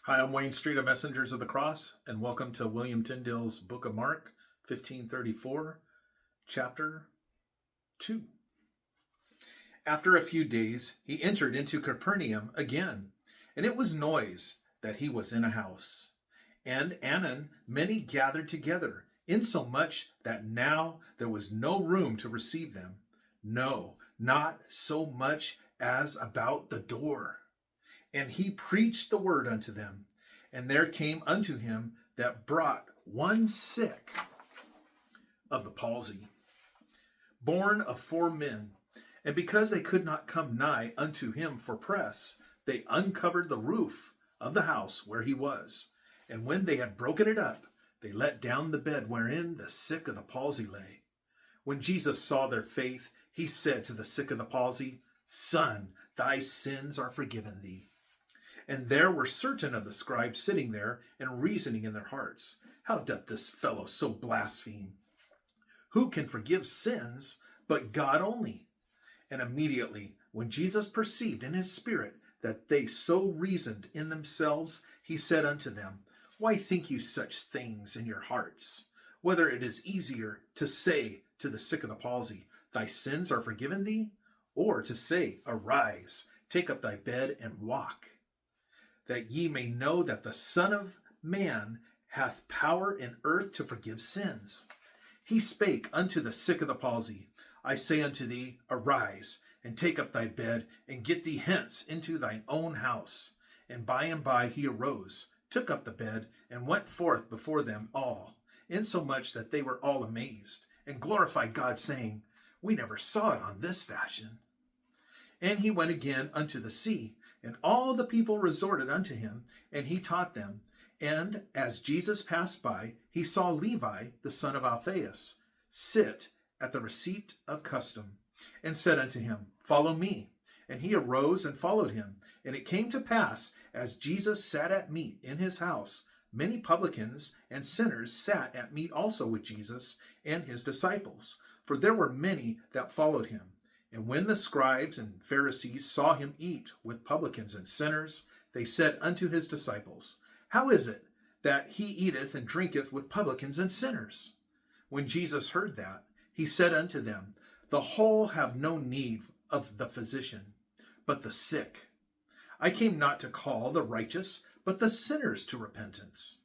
Hi, I'm Wayne Street of Messengers of the Cross, and welcome to William Tyndale's Book of Mark, 1534, chapter 2. After a few days, he entered into Capernaum again, and it was noise that he was in a house. And anon many gathered together, insomuch that now there was no room to receive them, no, not so much as about the door. And he preached the word unto them. And there came unto him that brought one sick of the palsy, born of 4 men. And because they could not come nigh unto him for press, they uncovered the roof of the house where he was. And when they had broken it up, they let down the bed wherein the sick of the palsy lay. When Jesus saw their faith, he said to the sick of the palsy, Son, thy sins are forgiven thee. And there were certain of the scribes sitting there and reasoning in their hearts, How doth this fellow so blaspheme? Who can forgive sins but God only? And immediately, when Jesus perceived in his spirit that they so reasoned in themselves, he said unto them, Why think you such things in your hearts? Whether it is easier to say to the sick of the palsy, Thy sins are forgiven thee, or to say, Arise, take up thy bed and walk. That ye may know that the Son of Man hath power in earth to forgive sins. He spake unto the sick of the palsy, I say unto thee, Arise, and take up thy bed, and get thee hence into thine own house. And by he arose, took up the bed, and went forth before them all, insomuch that they were all amazed, and glorified God, saying, We never saw it on this fashion. And he went again unto the sea, and all the people resorted unto him, and he taught them. And as Jesus passed by, he saw Levi, the son of Alphaeus, sit at the receipt of custom, and said unto him, Follow me. And he arose and followed him. And it came to pass, as Jesus sat at meat in his house, many publicans and sinners sat at meat also with Jesus and his disciples, for there were many that followed him. And when the scribes and Pharisees saw him eat with publicans and sinners, they said unto his disciples, How is it that he eateth and drinketh with publicans and sinners? When Jesus heard that, he said unto them, The whole have no need of the physician, but the sick. I came not to call the righteous, but the sinners to repentance.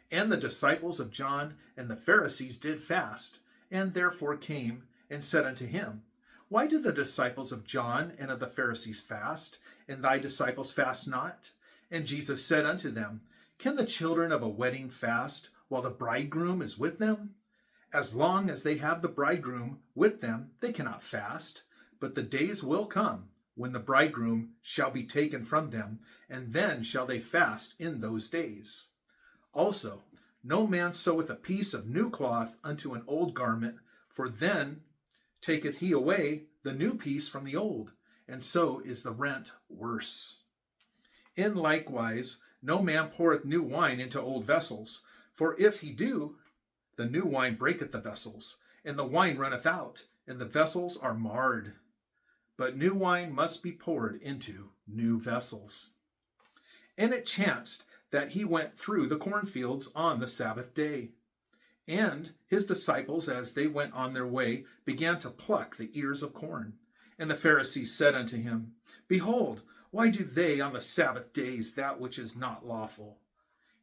And the disciples of John and the Pharisees did fast, and therefore came and said unto him, Why do the disciples of John and of the Pharisees fast, and thy disciples fast not? And Jesus said unto them, Can the children of a wedding fast while the bridegroom is with them? As long as they have the bridegroom with them, they cannot fast. But the days will come when the bridegroom shall be taken from them, and then shall they fast in those days. Also, no man seweth a piece of new cloth unto an old garment, for then taketh he away the new piece from the old, and so is the rent worse. In likewise, no man poureth new wine into old vessels, for if he do, the new wine breaketh the vessels, and the wine runneth out, and the vessels are marred. But new wine must be poured into new vessels. And it chanced that he went through the cornfields on the Sabbath day. And his disciples, as they went on their way, began to pluck the ears of corn. And the Pharisees said unto him, Behold, why do they on the Sabbath days that which is not lawful?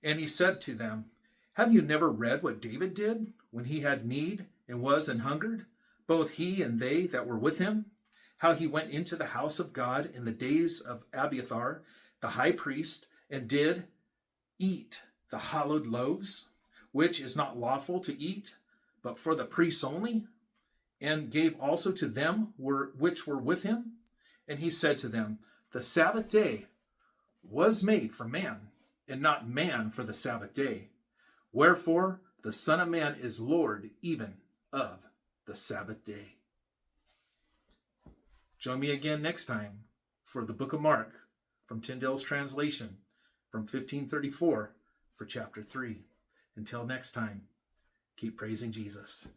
And he said to them, Have you never read what David did when he had need and was an hungered, both he and they that were with him? How he went into the house of God in the days of Abiathar, the high priest, and did eat the hallowed loaves, which is not lawful to eat, but for the priests only, and gave also to them which were with him. And he said to them, The Sabbath day was made for man, and not man for the Sabbath day. Wherefore the Son of Man is Lord even of the Sabbath day. Join me again next time for the Book of Mark from Tyndale's translation from 1534 for chapter 3. Until next time, keep praising Jesus.